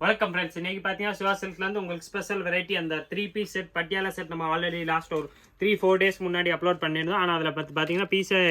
வணக்கம் ஃப்ரெண்ட்ஸ். இன்னைக்கு பார்த்தீங்கன்னா சிவா சில்க்லேருந்து உங்களுக்கு ஸ்பெஷல் வெரைட்டி அந்த 3 பீஸ் செட் பட்டியாலா செட் நம்ம ஆல்ரெடி லாஸ்ட் ஒரு 3-4 டேஸ் முன்னாடி அப்லோட் பண்ணியிருந்தோம். ஆனால் அதில் பார்த்தீங்கன்னா பீஸை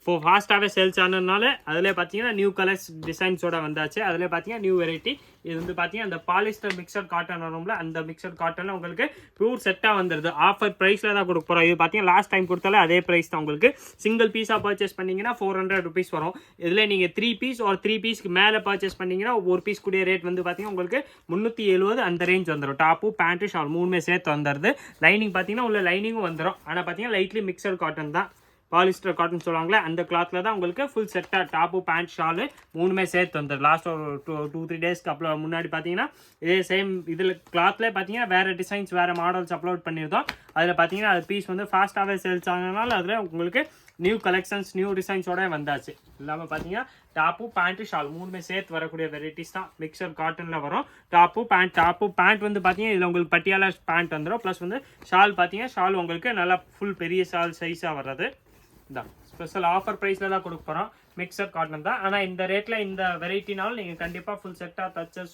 இப்போ ஃபாஸ்ட்டாகவே சேல்ஸ் ஆனதுனால அதில் பார்த்தீங்கன்னா நியூ கலர்ஸ் டிசைன்ஸோட வந்தாச்சு. அதில் பார்த்தீங்கன்னா நியூ வெரைட்டி இது வந்து பார்த்தீங்கன்னா அந்த பாலிஸ்டர் மிக்சர் காட்டன் வரும்ல, அந்த மிக்சர் காட்டனில் உங்களுக்கு ப்யூர் செட்டாக வந்துடுது. ஆஃபர் ப்ரைஸில் தான் கொடுக்க போகிறோம். இது பார்த்தீங்கன்னா லாஸ்ட் டைம் கொடுத்தாலே அதே ப்ரைஸ் தான். உங்களுக்கு சிங்கிள் பீஸாக பர்ச்சேஸ் பண்ணிங்கன்னா 400 rupees வரும். இதில் நீங்கள் 3 பீஸ் ஒரு 3 பீஸ்க்கு மேலே பர்ச்சேஸ் பண்ணிங்கன்னா ஒரு பீஸ் கூடிய ரேட் வந்து பார்த்தீங்கன்னா உங்களுக்கு 370 அந்த ரேஞ்ச் வந்துடும். டாப்பு பேண்ட்டு ஷால் மூணுமே சேர்த்து வந்துடுது. லைனிங் பார்த்தீங்கன்னா உள்ள லைனிங்கும் வந்துடும். ஆனால் பார்த்தீங்கன்னா லைட்லி மிக்சர் காட்டன் தான், பாலிஸ்டர் காட்டன் சொல்லுவாங்களே அந்த கிளாத்தில் தான் உங்களுக்கு ஃபுல் செட்டாக டாப்பு பேண்ட் ஷாலு மூணுமே சேர்த்து வந்துடும். லாஸ்ட் ஒரு 2-3 டேஸ்க்கு அப்லோட் முன்னாடி பார்த்தீங்கன்னா இதே சேம் இதில் கிளாத்லேயே பார்த்தீங்கன்னா வேறு டிசைன்ஸ் வேறு மாடல்ஸ் அப்லோட் பண்ணியிருந்தோம். அதில் பார்த்தீங்கன்னா அது பீஸ் வந்து ஃபாஸ்ட்டாகவே சேல்ஸ் ஆனதுனால அதில் உங்களுக்கு நியூ கலெக்ஷன்ஸ் நியூ டிசைன்ஸோட வந்தாச்சு. இல்லாமல் பார்த்தீங்கன்னா டாப்பு பேண்ட்டு ஷால் மூணுமே சேர்த்து வரக்கூடிய வெரைட்டிஸ் தான். மிக்சர் காட்டனில் வரும். டாப்பு பேண்ட் வந்து பார்த்தீங்கன்னா இதில் உங்களுக்கு பட்டியாலா பேண்ட் வந்துடும். ப்ளஸ் வந்து ஷால் பார்த்தீங்கன்னா ஷால் உங்களுக்கு நல்லா ஃபுல் பெரிய ஷால் சைஸாக வர்றது தான். ஸ்பெஷல் ஆஃபர் ப்ரைஸில் தான் கொடுக்க போகிறோம். மிக்சர் காட்டன் தான். ஆனால் இந்த ரேட்டில் இந்த வெரைட்டினாலும் நீங்கள் கண்டிப்பாக ஃபுல் செட்டாக தச்ச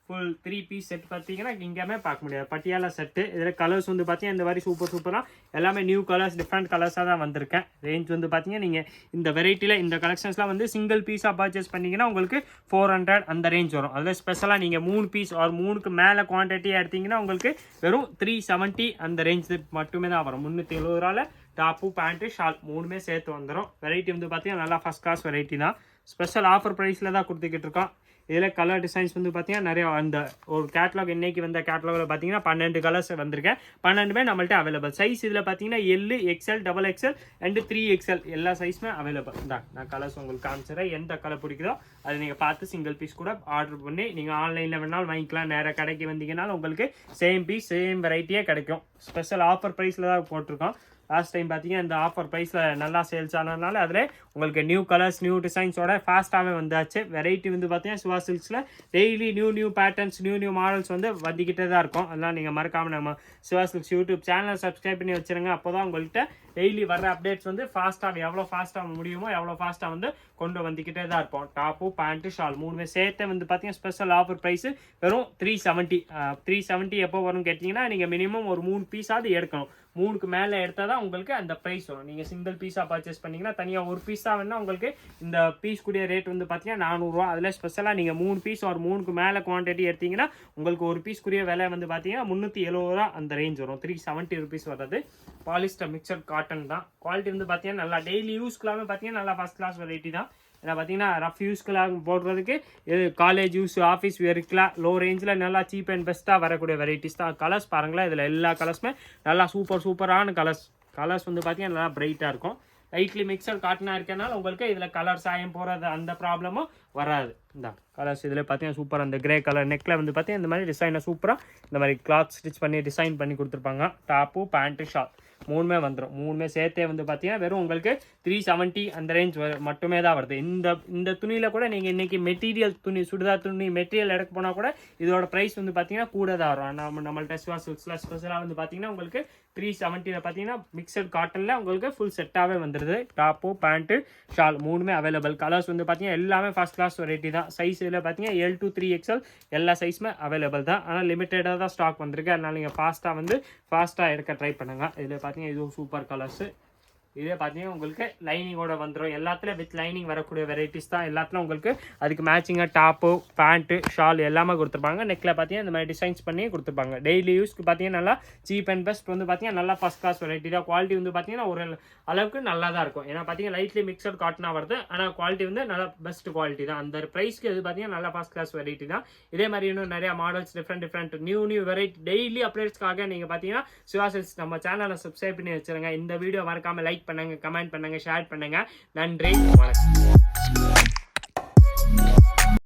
ஃபுல் 3 பீஸ் செட் பார்த்தீங்கன்னா இங்கேயுமே பார்க்க முடியாது. பட்டியாலா செட்டு இதில் கலர்ஸ் வந்து பார்த்தீங்கன்னா இந்த மாதிரி சூப்பராக எல்லாமே நியூ கலர்ஸ் டிஃப்ரெண்ட் கலர்ஸாக தான் வந்திருக்கேன். ரேஞ்ச் வந்து பார்த்தீங்கன்னா நீங்கள் இந்த வெரைட்டியில் இந்த கலெக்ஷன்ஸ்லாம் வந்து சிங்கிள் பீஸாக பர்ச்சேஸ் பண்ணிங்கன்னா உங்களுக்கு 400 அந்த ரேஞ்ச் வரும். அதில் ஸ்பெஷலாக நீங்கள் 3 பீஸ் ஒரு 3க்கு மேலே குவான்டிட்டியாக எடுத்திங்கன்னா உங்களுக்கு வெறும் 370 அந்த ரேஞ்ச் மட்டுமே தான் வரும். 370 டாப்பு பேண்ட்டு ஷால் மூணுமே சேர்த்து வந்துடும். வெரைட்டி வந்து பார்த்தீங்கன்னா நல்லா ஃபஸ்ட் கிளாஸ் வெரைட்டி தான். ஸ்பெஷல் ஆஃபர் ப்ரைஸில் தான் கொடுத்துக்கிட்டு இருக்கோம். இதில் கலர் டிசைன்ஸ் வந்து பார்த்தீங்கன்னா நிறையா அந்த ஒரு கேட்லாக் இன்றைக்கி வந்த கேட்லாகில் பார்த்தீங்கன்னா 12 கலர்ஸ் வந்திருக்கேன். 12மே நம்மள்ட்ட அவைலபிள். சைஸ் இதில் பார்த்தீங்கன்னா L, XL, XXL and 3XL எல்லா சைஸுமே அவைலபிள் தான். நான் கலர்ஸ் உங்களுக்கு காமிச்சிடறேன். எந்த கலர் பிடிக்குதோ அதை நீங்கள் பார்த்து சிங்கிள் பீஸ் கூட ஆர்டர் பண்ணி நீங்கள் ஆன்லைனில் வேணாலும் வாங்கிக்கலாம். நேராக கடைக்கு வந்தீங்கன்னாலும் உங்களுக்கு சேம் பீஸ் சேம் வெரைட்டியே கிடைக்கும். ஸ்பெஷல் ஆஃபர் ப்ரைஸில் தான் போட்டிருக்கோம். லாஸ்ட் டைம் பார்த்தீங்கன்னா இந்த ஆஃபர் ப்ரைஸில் நல்லா சேல்ஸ் ஆனதுனால அதில் உங்களுக்கு நியூ கலர்ஸ் நியூ டிசைன்ஸோட ஃபாஸ்ட்டாகவே வந்தாச்சு. வெரைட்டி வந்து பார்த்தீங்கன்னா சிவா சில்க்ஸில் daily new patterns new models வந்து வந்துக்கிட்டே தான் இருக்கும். அதெல்லாம் நீங்கள் மறக்காமல் நம்ம சிவா சில்க்ஸ் யூடியூப் சேனலை சப்ஸ்கிரைப் பண்ணி வச்சுருங்க. அப்போ தான் உங்கள்கிட்ட டெய்லி வர அப்டேட்ஸ் வந்து ஃபாஸ்ட்டாக எவ்வளோ ஃபாஸ்ட்டாக முடியுமோ எவ்வளோ ஃபாஸ்ட்டாக வந்து கொண்டு வந்துக்கிட்டே தான் இருப்போம். டாப்பு பேண்ட்டு ஷால் மூணுமே சேர்த்து வந்து பார்த்தீங்கன்னா ஸ்பெஷல் ஆஃபர் ப்ரைஸு வெறும் 370 எப்போ வரும்னு கேட்டிங்கன்னா நீங்கள் மினிமம் ஒரு 3 பீஸாவது எடுக்கணும். 3க்கு மேலே எடுத்தால் தான் உங்களுக்கு அந்த ப்ரைஸ் வரும். நீங்கள் சிங்கிள் பீஸாக பர்ச்சேஸ் பண்ணிங்கன்னா தனியாக ஒரு பீஸாக வேணால் உங்களுக்கு இந்த பீஸ் கூடிய ரேட் வந்து பார்த்தீங்கன்னா 400 அதில் ஸ்பெஷலாக நீங்கள் 3 பீஸ் ஒரு 3க்கு மேலே குவான்டிட்டி எடுத்திங்கன்னா உங்களுக்கு ஒரு பீஸ் கூடிய விலை வந்து பார்த்தீங்கன்னா 370 அந்த ரேஞ்ச் வரும். 370 rupees வர்றது. பாலிஸ்டர் மிக்சர் காட்டன் தான். குவாலிட்டி வந்து பார்த்தீங்கன்னா நல்லா டெய்லி யூஸ்க்குலாமே பார்த்தீங்கன்னா நல்லா ஃபஸ்ட் கிளாஸ் வெரைட்டி தான். ஏன்னா பார்த்தீங்கன்னா ரஃப் யூஸ்க்கெல்லாம் போடுறதுக்கு இது காலேஜ் யூஸ் ஆஃபீஸ் வேர்க்கெலாம் லோ ரேஞ்சில் நல்லா சீப் அண்ட் பெஸ்ட்டாக வரக்கூடிய வெரைட்டிஸ் தான். கலர்ஸ் பாருங்களேன். இதில் எல்லா கலர்ஸுமே நல்லா சூப்பரான கலர்ஸ் வந்து பார்த்தீங்கன்னா நல்லா பிரைட்டாக இருக்கும். லைட்லி மிக்சர் காட்டனாக இருக்கனால உங்களுக்கு இதில் கலர் சாயம் போகிறது அந்த ப்ராப்ளமும் வராது. இந்த கலர்ஸ் இதில் பார்த்தீங்கன்னா சூப்பர் அந்த கிரே கலர் நெக்கில் வந்து பார்த்தீங்கன்னா இந்த மாதிரி டிசைனை சூப்பராக இந்த மாதிரி கிளாத் ஸ்டிச் பண்ணி டிசைன் பண்ணி கொடுத்துருப்பாங்க. டாப்பு பேண்ட்டு ஷால் மூணுமே வந்துடும். மூணுமே சேர்த்தே வந்து பார்த்தீங்கன்னா வெறும் உங்களுக்கு 370 அந்த ரேஞ்ச் மட்டுமே தான் வருது. இந்த துணியில் கூட நீங்கள் இன்றைக்கி மெட்டீரியல் துணி சுடிதார் துணி மெட்டீரியல் எடுக்க போனால் கூட இதோட ப்ரைஸ் வந்து பார்த்தீங்கன்னா கூட தான் வரும். நம்மள்ட்ட சிவா சில்க்ஸில் ஸ்பெஷலாக வந்து பார்த்தீங்கன்னா உங்களுக்கு 370 பார்த்தீங்கன்னா மிக்சட் காட்டனில் உங்களுக்கு ஃபுல் செட்டாகவே வந்துடுது. டாப்பு பேண்ட்டு ஷால் மூணுமே அவைலபிள். கலர்ஸ் வந்து பார்த்தீங்கன்னா எல்லாமே ஃபஸ்ட் கிளாஸ் வெரைட்டி தான். சைஸ் இதில் பார்த்தீங்கன்னா L to 3XL எல்லா சைஸுமே அவைலபிள் தான். ஆனால் லிமிட்டடாக தான் ஸ்டாக் வந்திருக்கு. அதனால் நீங்கள் ஃபாஸ்ட்டாக எடுக்க ட்ரை பண்ணுங்கள். இதில் பார்த்தீங்கன்னா இதுவும் சூப்பர் கலர்ஸு. இதே பார்த்தீங்கன்னா உங்களுக்கு லைனிங்கோட வந்துடும். எல்லாத்துலேயும் வித் லைனிங் வரக்கூடிய வெரைட்டிஸ் தான். எல்லாத்துலையும் உங்களுக்கு அதுக்கு மேட்சிங்காக டாப்பு பேண்ட்டு ஷால் எல்லாமே கொடுத்துருப்பாங்க. நெக்கில் பார்த்தீங்கன்னா இந்த மாதிரி டிசைன்ஸ் பண்ணி கொடுத்துருப்பாங்க. டெய்லி யூஸ்க்கு பார்த்தீங்கன்னா நல்லா சீப் அண்ட் பெஸ்ட் வந்து பார்த்தீங்கன்னா நல்லா ஃபஸ்ட் கிளாஸ் வெரைட்டி தான். குவாலிட்டி வந்து பார்த்தீங்கன்னா ஒரு அளவுக்கு நல்லா தான் இருக்கும். ஏன்னா பார்த்தீங்கன்னா லைட்லி மிக்சட் காட்டனாக வருது. ஆனால் குவாலிட்டி வந்து நல்லா பெஸ்ட் குவாலிட்டி தான். அந்த ப்ரைஸ்க்கு இது பார்த்தீங்கன்னா நல்லா ஃபஸ்ட் கிளாஸ் வெரைட்டி தான். இதே மாதிரி இன்னும் நிறையா models different new variety daily அப்டேட்ஸ்க்காக நீங்கள் பார்த்தீங்கன்னா சிவா சில்க்ஸ் நம்ம சேனலை சப்ஸ்கிரைப் பண்ணி வச்சுருங்க. இந்த வீடியோ மறக்காமல் லைக் பண்ணுங்க, கமெண்ட் பண்ணுங்க, ஷேர் பண்ணுங்க. நன்றி, வணக்கம்.